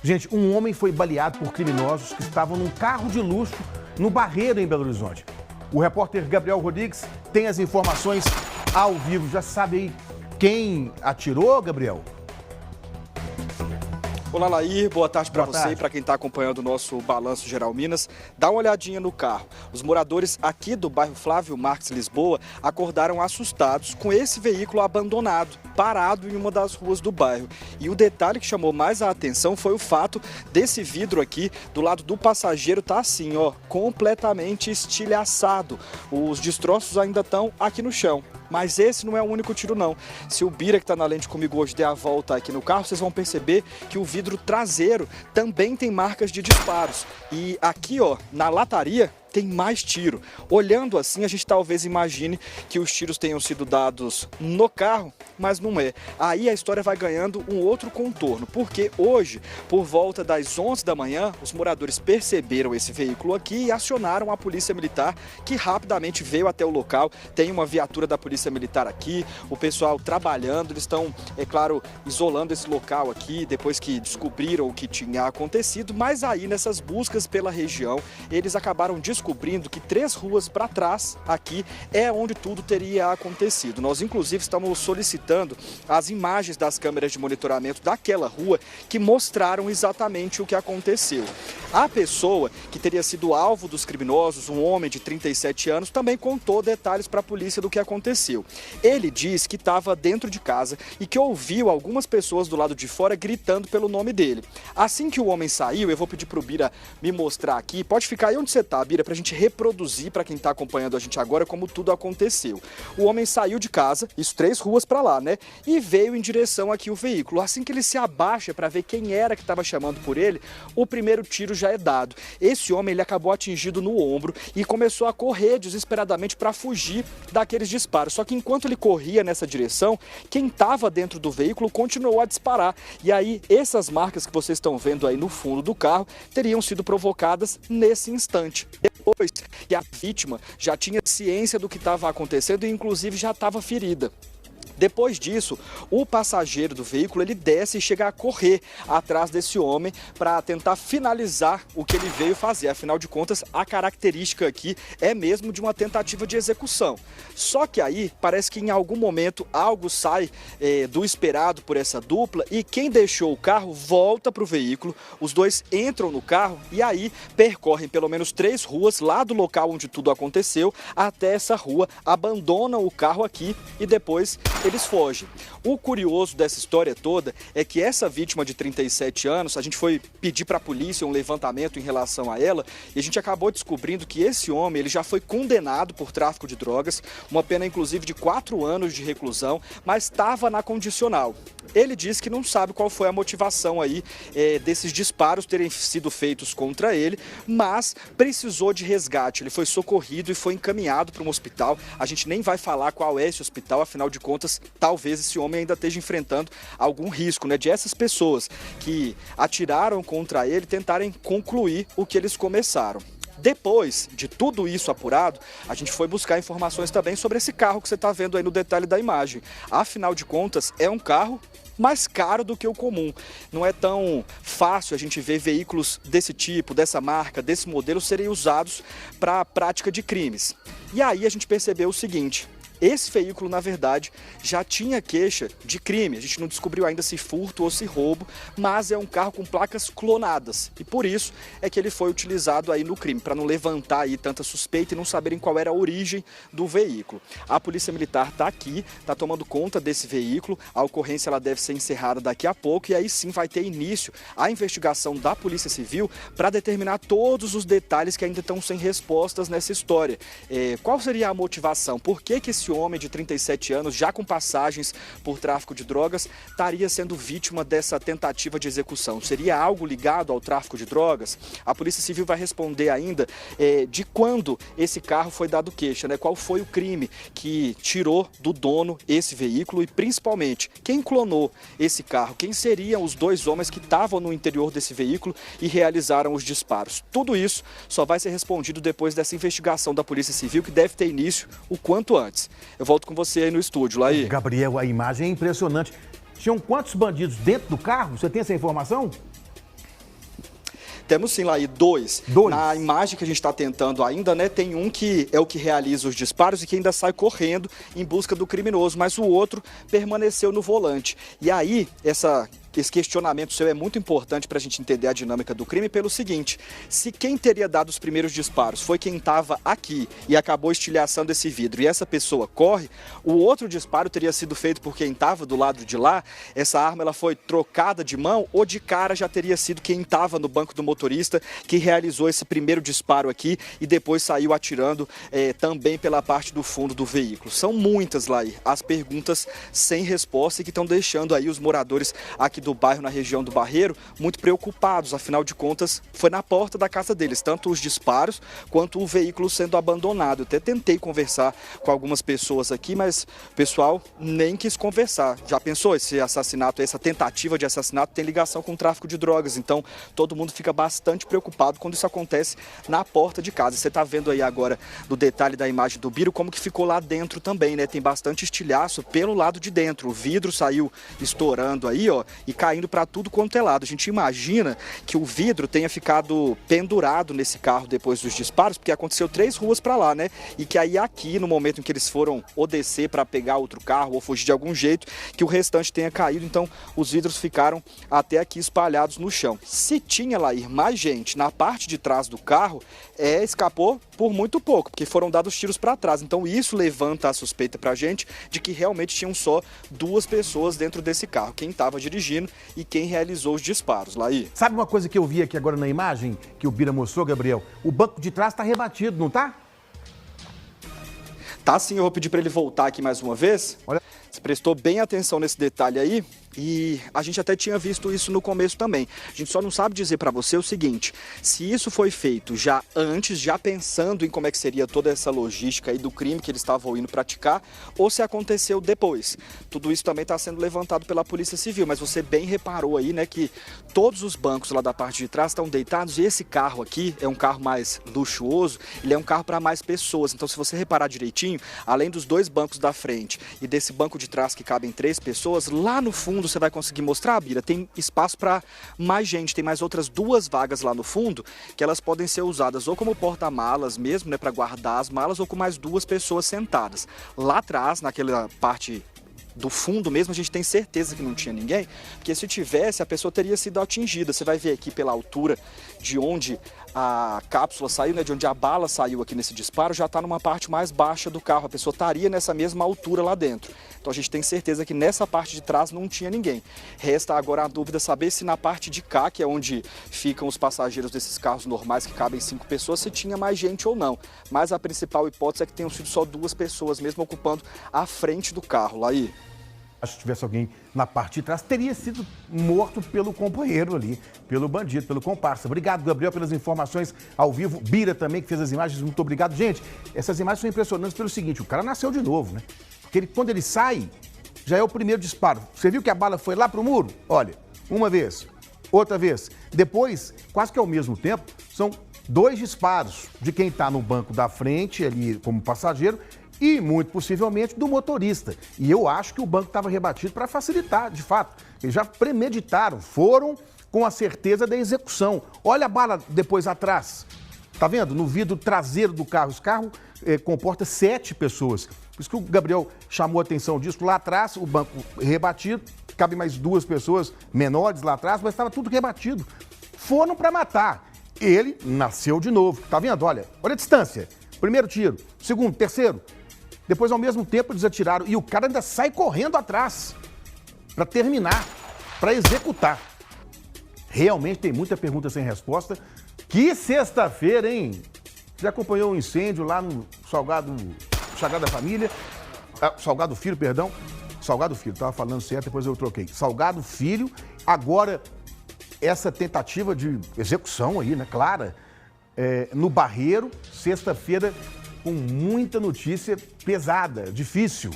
Gente, um homem foi baleado por criminosos que estavam num carro de luxo no Barreiro, em Belo Horizonte. O repórter Gabriel Rodrigues tem as informações ao vivo. Já sabe aí quem atirou, Gabriel? Olá, Lair. Boa tarde para você tarde. e para quem está acompanhando o nosso Balanço Geral Minas. Dá uma olhadinha no carro. Os moradores aqui do bairro Flávio Marques, Lisboa, acordaram assustados com esse veículo abandonado, parado em uma das ruas do bairro. E o detalhe que chamou mais a atenção foi o fato desse vidro aqui do lado do passageiro tá assim, ó, completamente estilhaçado. Os destroços ainda estão aqui no chão. Mas esse não é o único tiro, não. Se o Bira, que está na lente comigo hoje, der a volta aqui no carro, vocês vão perceber que o vidro traseiro também tem marcas de disparos. E aqui, ó, na lataria, tem mais tiro. Olhando assim, a gente talvez imagine que os tiros tenham sido dados no carro, mas não é. Aí a história vai ganhando um outro contorno, porque hoje, por volta das 11 da manhã, os moradores perceberam esse veículo aqui e acionaram a Polícia Militar, que rapidamente veio até o local. Tem uma viatura da Polícia Militar aqui, o pessoal trabalhando, eles estão, é claro, isolando esse local aqui, depois que descobriram o que tinha acontecido, mas aí nessas buscas pela região, eles acabaram descobrindo que 3 ruas para trás aqui é onde tudo teria acontecido. Nós, inclusive, estamos solicitando as imagens das câmeras de monitoramento daquela rua que mostraram exatamente o que aconteceu. A pessoa que teria sido alvo dos criminosos, um homem de 37 anos, também contou detalhes para a polícia do que aconteceu. Ele diz que estava dentro de casa e que ouviu algumas pessoas do lado de fora gritando pelo nome dele. Assim que o homem saiu, eu vou pedir para o Bira me mostrar aqui. Pode ficar aí onde você está, Bira, para a gente reproduzir para quem está acompanhando a gente agora como tudo aconteceu. O homem saiu de casa, isso 3 ruas para lá, né? E veio em direção aqui o veículo. Assim que ele se abaixa para ver quem era que estava chamando por ele, o primeiro tiro já é dado. Esse homem, ele acabou atingido no ombro e começou a correr desesperadamente para fugir daqueles disparos. Só que enquanto ele corria nessa direção, quem estava dentro do veículo continuou a disparar. E aí, essas marcas que vocês estão vendo aí no fundo do carro teriam sido provocadas nesse instante. Depois que a vítima já tinha ciência do que estava acontecendo e inclusive já estava ferida. Depois disso, o passageiro do veículo, ele desce e chega a correr atrás desse homem para tentar finalizar o que ele veio fazer. Afinal de contas, a característica aqui é mesmo de uma tentativa de execução. Só que aí, parece que em algum momento algo sai do esperado por essa dupla e quem deixou o carro volta para o veículo, os dois entram no carro e aí percorrem pelo menos 3 ruas lá do local onde tudo aconteceu até essa rua, abandonam o carro aqui e depois eles fogem. O curioso dessa história toda é que essa vítima de 37 anos, a gente foi pedir para a polícia um levantamento em relação a ela e a gente acabou descobrindo que esse homem ele já foi condenado por tráfico de drogas, uma pena inclusive de 4 anos de reclusão, mas estava na condicional. Ele diz que não sabe qual foi a motivação aí desses disparos terem sido feitos contra ele, mas precisou de resgate. Ele foi socorrido e foi encaminhado para um hospital. A gente nem vai falar qual é esse hospital, afinal de contas, talvez esse homem ainda esteja enfrentando algum risco, né, de essas pessoas que atiraram contra ele tentarem concluir o que eles começaram. Depois de tudo isso apurado, a gente foi buscar informações também sobre esse carro que você está vendo aí no detalhe da imagem. Afinal de contas, é um carro mais caro do que o comum. Não é tão fácil a gente ver veículos desse tipo, dessa marca, desse modelo serem usados para a prática de crimes. E aí a gente percebeu o seguinte: esse veículo, na verdade, já tinha queixa de crime. A gente não descobriu ainda se furto ou se roubo, mas é um carro com placas clonadas. E por isso é que ele foi utilizado aí no crime, para não levantar aí tanta suspeita e não saberem qual era a origem do veículo. A Polícia Militar está aqui, está tomando conta desse veículo. A ocorrência ela deve ser encerrada daqui a pouco e aí sim vai ter início a investigação da Polícia Civil para determinar todos os detalhes que ainda estão sem respostas nessa história. Qual seria a motivação? Por que esse homem de 37 anos, já com passagens por tráfico de drogas, estaria sendo vítima dessa tentativa de execução? Seria algo ligado ao tráfico de drogas? A Polícia Civil vai responder ainda de quando esse carro foi dado queixa, né? Qual foi o crime que tirou do dono esse veículo e, principalmente, quem clonou esse carro? Quem seriam os 2 homens que estavam no interior desse veículo e realizaram os disparos? Tudo isso só vai ser respondido depois dessa investigação da Polícia Civil, que deve ter início o quanto antes. Eu volto com você aí no estúdio, Laí. Gabriel, a imagem é impressionante. Tinham quantos bandidos dentro do carro? Você tem essa informação? Temos sim, Laí, dois. Dois? Na imagem que a gente está tentando ainda, né, tem um que é o que realiza os disparos e que ainda sai correndo em busca do criminoso, mas o outro permaneceu no volante. E aí, esse questionamento seu é muito importante para a gente entender a dinâmica do crime pelo seguinte: se quem teria dado os primeiros disparos foi quem estava aqui e acabou estilhaçando esse vidro e essa pessoa corre, o outro disparo teria sido feito por quem estava do lado de lá, essa arma ela foi trocada de mão ou de cara já teria sido quem estava no banco do motorista que realizou esse primeiro disparo aqui e depois saiu atirando também pela parte do fundo do veículo. São muitas, Laí, as perguntas sem resposta e que estão deixando aí os moradores aqui do bairro, na região do Barreiro, muito preocupados. Afinal de contas, foi na porta da casa deles, tanto os disparos quanto o veículo sendo abandonado. Eu até tentei conversar com algumas pessoas aqui, mas o pessoal nem quis conversar. Já pensou, esse assassinato, essa tentativa de assassinato tem ligação com o tráfico de drogas, então todo mundo fica bastante preocupado quando isso acontece na porta de casa. Você está vendo aí agora no detalhe da imagem do Biro como que ficou lá dentro também, né? Tem bastante estilhaço pelo lado de dentro. O vidro saiu estourando aí, ó, e caindo para tudo quanto é lado. A gente imagina que o vidro tenha ficado pendurado nesse carro depois dos disparos, porque aconteceu 3 ruas para lá, né? E que aí aqui, no momento em que eles foram ou descer para pegar outro carro ou fugir de algum jeito, que o restante tenha caído. Então, os vidros ficaram até aqui espalhados no chão. Se tinha, Laí, mais gente na parte de trás do carro, escapou por muito pouco, porque foram dados tiros para trás. Então, isso levanta a suspeita para a gente de que realmente tinham só 2 pessoas dentro desse carro. Quem estava dirigindo e quem realizou os disparos, Laí. Sabe uma coisa que eu vi aqui agora na imagem que o Bira mostrou, Gabriel? O banco de trás está rebatido, não tá? Tá sim, eu vou pedir para ele voltar aqui mais uma vez. Olha. Você prestou bem atenção nesse detalhe aí e a gente até tinha visto isso no começo também. A gente só não sabe dizer para você o seguinte: se isso foi feito já antes, já pensando em como é que seria toda essa logística aí do crime que eles estavam indo praticar, ou se aconteceu depois. Tudo isso também está sendo levantado pela Polícia Civil, mas você bem reparou aí, né, que todos os bancos lá da parte de trás estão deitados e esse carro aqui é um carro mais luxuoso, ele é um carro para mais pessoas. Então, se você reparar direitinho, além dos 2 bancos da frente e desse banco de trás que cabem 3 pessoas, lá no fundo você vai conseguir mostrar, Bira, tem espaço para mais gente, tem mais outras 2 vagas lá no fundo que elas podem ser usadas ou como porta-malas mesmo, né, para guardar as malas, ou com mais 2 pessoas sentadas. Lá atrás, naquela parte do fundo mesmo, a gente tem certeza que não tinha ninguém, porque se tivesse, a pessoa teria sido atingida. Você vai ver aqui pela altura de onde a cápsula saiu, né, de onde a bala saiu aqui nesse disparo, já está numa parte mais baixa do carro. A pessoa estaria nessa mesma altura lá dentro. Então a gente tem certeza que nessa parte de trás não tinha ninguém. Resta agora a dúvida saber se na parte de cá, que é onde ficam os passageiros desses carros normais que cabem 5 pessoas, se tinha mais gente ou não. Mas a principal hipótese é que tenham sido só 2 pessoas mesmo ocupando a frente do carro, Laí. Se tivesse alguém na parte de trás, teria sido morto pelo companheiro ali, pelo bandido, pelo comparsa. Obrigado, Gabriel, pelas informações ao vivo. Bira também, que fez as imagens, muito obrigado. Gente, essas imagens são impressionantes pelo seguinte: o cara nasceu de novo, né? Porque quando ele sai, já é o primeiro disparo. Você viu que a bala foi lá pro muro? Olha, uma vez, outra vez. Depois, quase que ao mesmo tempo, são 2 disparos de quem está no banco da frente, ali como passageiro, e, muito possivelmente, do motorista. E eu acho que o banco estava rebatido para facilitar, de fato. Eles já premeditaram, foram com a certeza da execução. Olha a bala depois atrás. Tá vendo? No vidro traseiro do carro. Esse carro comporta 7 pessoas. Por isso que o Gabriel chamou a atenção disso. Lá atrás, o banco rebatido, cabe mais 2 pessoas menores lá atrás, mas estava tudo rebatido. Foram para matar. Ele nasceu de novo. Tá vendo? Olha a distância. Primeiro tiro, segundo, terceiro. Depois, ao mesmo tempo, eles atiraram e o cara ainda sai correndo atrás para terminar, para executar. Realmente tem muita pergunta sem resposta. Que sexta-feira, hein? Você acompanhou um incêndio lá no Sagrada Família? Salgado Filho, perdão. Salgado Filho, estava falando certo, depois eu troquei. Salgado Filho, agora essa tentativa de execução aí, né, clara, no Barreiro, sexta-feira, com muita notícia pesada, difícil.